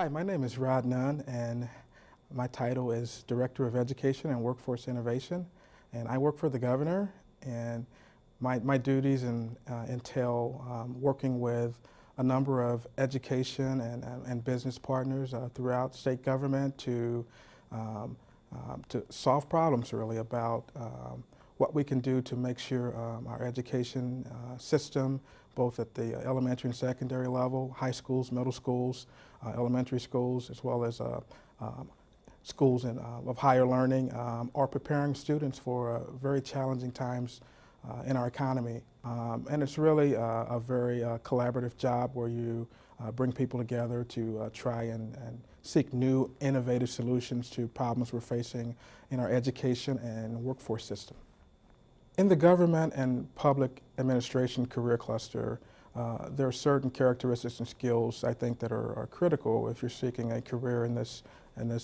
Hi, my name is Rod Nunn, and my title is Director of Education and Workforce Innovation. And I work for the governor, and my duties entail working with a number of education and business partners throughout state government to solve problems really about what we can do to make sure our education system, both at the elementary and secondary level, high schools, middle schools, elementary schools, as well as schools of higher learning, are preparing students for very challenging times in our economy. And it's really a very collaborative job where you bring people together to try and seek new innovative solutions to problems we're facing in our education and workforce system. In the government and public administration career cluster, there are certain characteristics and skills I think that are critical if you're seeking a career in this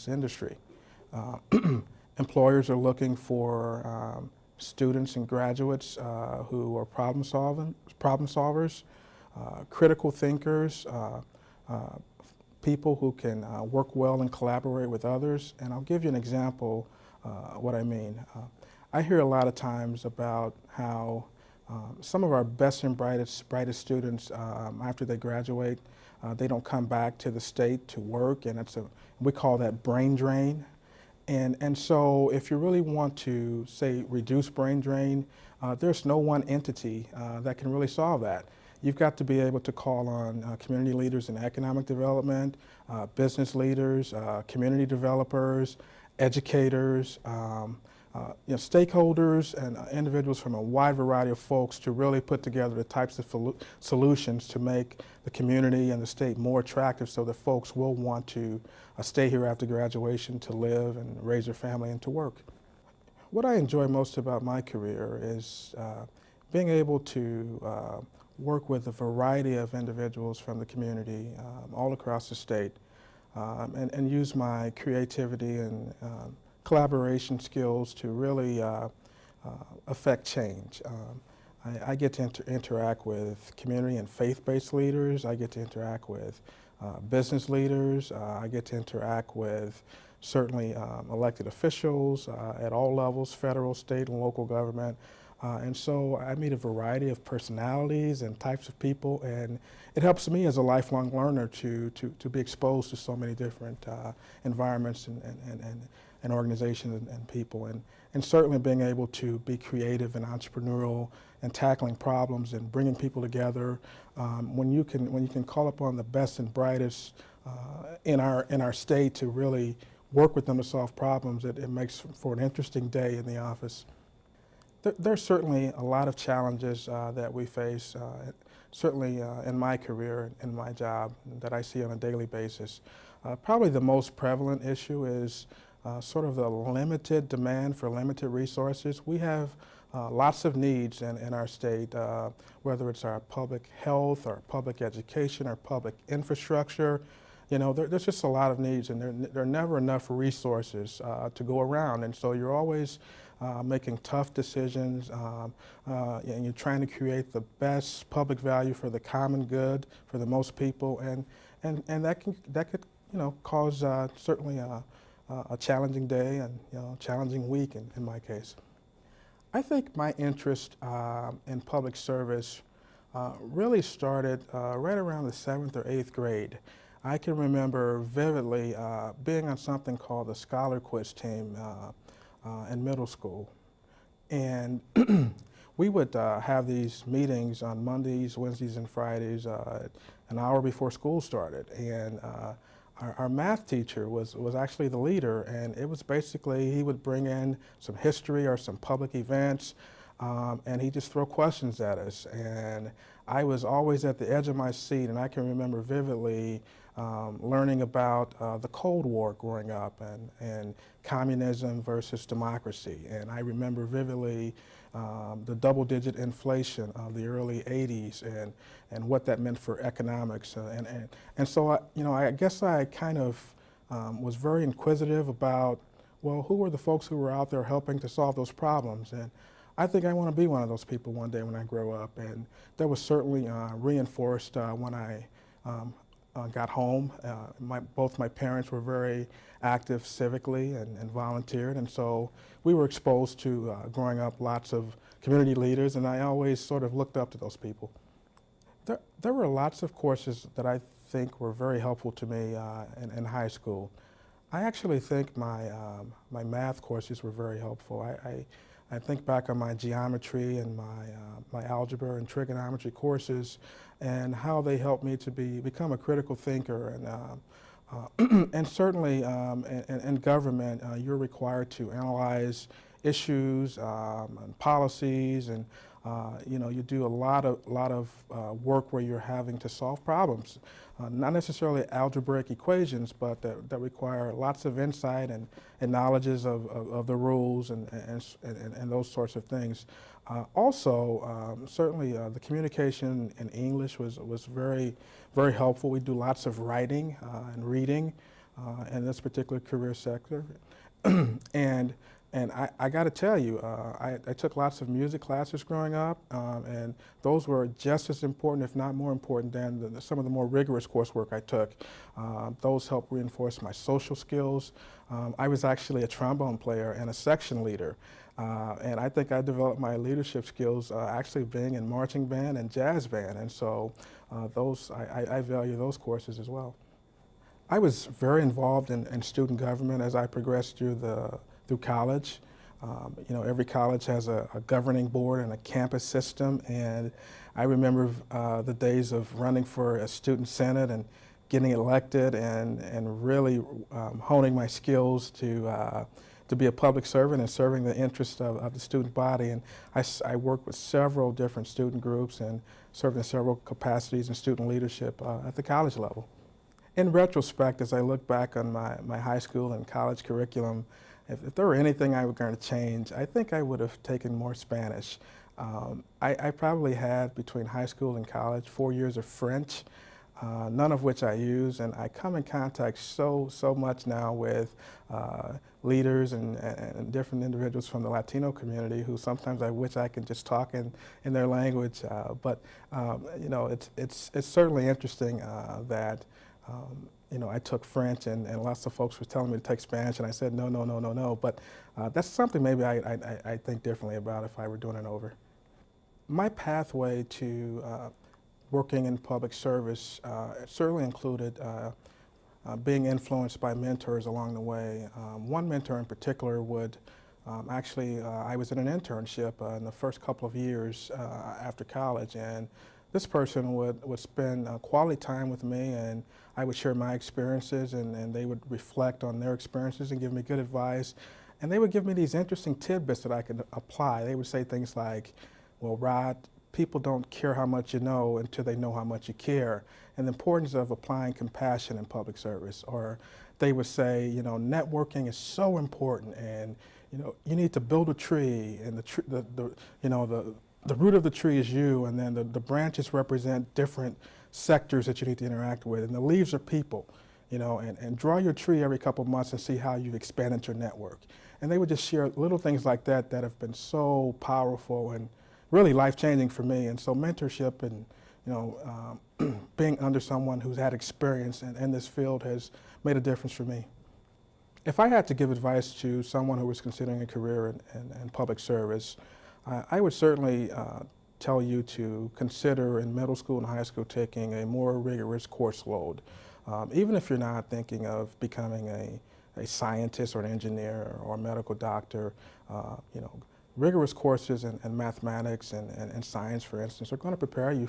industry. Employers are looking for students and graduates who are problem solvers, critical thinkers, people who can work well and collaborate with others. And I'll give you an example what I mean. I hear a lot of times about how some of our best and brightest students, after they graduate, they don't come back to the state to work, and we call that brain drain. And so if you really want to, say, reduce brain drain, there's no one entity that can really solve that. You've got to be able to call on community leaders in economic development, business leaders, community developers, educators, stakeholders and individuals from a wide variety of folks to really put together the types of solutions to make the community and the state more attractive so that folks will want to stay here after graduation to live and raise their family and to work. What I enjoy most about my career is being able to work with a variety of individuals from the community all across the state and use my creativity and collaboration skills to really affect change. I get to interact with community and faith-based leaders. I get to interact with business leaders. I get to interact with certainly elected officials at all levels, federal, state, and local government. And so I meet a variety of personalities and types of people, and it helps me as a lifelong learner to be exposed to so many different environments and organizations and people, and certainly being able to be creative and entrepreneurial and tackling problems and bringing people together. When you can call upon the best and brightest in our state to really work with them to solve problems, it makes for an interesting day in the office. There's certainly a lot of challenges that we face, certainly in my career and my job that I see on a daily basis. Probably the most prevalent issue is sort of the limited demand for limited resources. We have lots of needs in our state, whether it's our public health or public education or public infrastructure. There's just a lot of needs, and there are never enough resources to go around. And so you're always making tough decisions, and you're trying to create the best public value for the common good for the most people, and that could cause certainly a challenging day and challenging week in my case. I think my interest in public service really started right around the 7th or 8th grade. I can remember vividly being on something called the Scholar Quiz team in middle school. And we would have these meetings on Mondays, Wednesdays, and Fridays an hour before school started. And our math teacher was actually the leader, and it was basically he would bring in some history or some public events, and he'd just throw questions at us. And I was always at the edge of my seat, and I can remember vividly learning about the Cold War growing up and communism versus democracy. And I remember vividly the double-digit inflation of the early 80s and what that meant for economics. And so, I guess I kind of was very inquisitive about, well, who were the folks who were out there helping to solve those problems? And I think I want to be one of those people one day when I grow up. And that was certainly reinforced when I got home, both my parents were very active civically and volunteered, and so we were exposed to, growing up, lots of community leaders, and I always sort of looked up to those people. There were lots of courses that I think were very helpful to me in high school. I actually think my math courses were very helpful. I think back on my geometry and my algebra and trigonometry courses and how they helped me to become a critical thinker. And certainly in government, you're required to analyze issues and policies, and you do a lot of work where you're having to solve problems, not necessarily algebraic equations, but that require lots of insight and knowledges of the rules and those sorts of things. Also, certainly the communication in English was very, very helpful. We do lots of writing and reading in this particular career sector. And I got to tell you, I took lots of music classes growing up, and those were just as important, if not more important, than some of the more rigorous coursework I took. Those helped reinforce my social skills. I was actually a trombone player and a section leader, and I think I developed my leadership skills actually being in marching band and jazz band, and so I value those courses as well. I was very involved in student government as I progressed through college. Every college has a governing board and a campus system, and I remember the days of running for a student senate and getting elected and really honing my skills to be a public servant and serving the interests of the student body. And I worked with several different student groups and served in several capacities in student leadership at the college level. In retrospect, as I look back on my high school and college curriculum, if there were anything I were going to change, I think I would have taken more Spanish. I probably had, between high school and college, 4 years of French, none of which I use, and I come in contact so much now with leaders and different individuals from the Latino community who sometimes I wish I could just talk in their language. But it's certainly interesting that I took French, and lots of folks were telling me to take Spanish, and I said no. But that's something maybe I think differently about if I were doing it over. My pathway to working in public service certainly included being influenced by mentors along the way. One mentor in particular would I was in an internship in the first couple of years after college, and this person would spend quality time with me, and I would share my experiences, and they would reflect on their experiences and give me good advice. And they would give me these interesting tidbits that I could apply. They would say things like, well, Rod, people don't care how much you know until they know how much you care, and the importance of applying compassion in public service. Or they would say, networking is so important, and you need to build a tree, and the root of the tree is you, and then the branches represent different sectors that you need to interact with, and the leaves are people, and draw your tree every couple of months and see how you've expanded your network. And they would just share little things like that that have been so powerful and really life-changing for me. And so mentorship and being under someone who's had experience in this field has made a difference for me. If I had to give advice to someone who was considering a career in public service, I would certainly tell you to consider in middle school and high school taking a more rigorous course load. Even if you're not thinking of becoming a scientist or an engineer or a medical doctor, rigorous courses in mathematics and science, for instance, are going to prepare you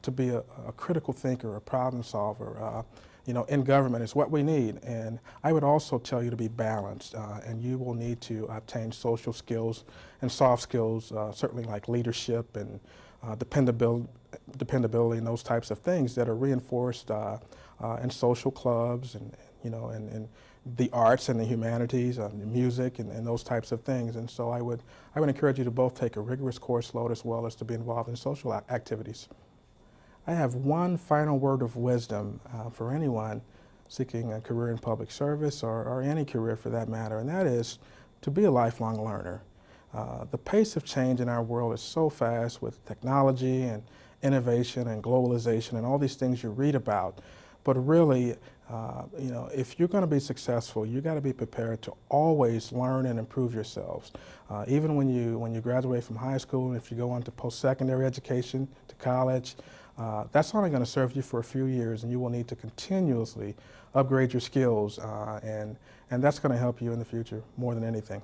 to be a critical thinker, a problem solver. In government is what we need. And I would also tell you to be balanced, and you will need to obtain social skills and soft skills, certainly like leadership and dependability and those types of things that are reinforced in social clubs and the arts and the humanities, music and those types of things. And so I would encourage you to both take a rigorous course load as well as to be involved in social activities. I have one final word of wisdom for anyone seeking a career in public service or any career for that matter, and that is to be a lifelong learner. The pace of change in our world is so fast with technology and innovation and globalization and all these things you read about. But really, if you're going to be successful, you got to be prepared to always learn and improve yourselves. Even when you graduate from high school, and if you go on to post-secondary education, to college, that's only going to serve you for a few years, and you will need to continuously upgrade your skills, and that's going to help you in the future more than anything.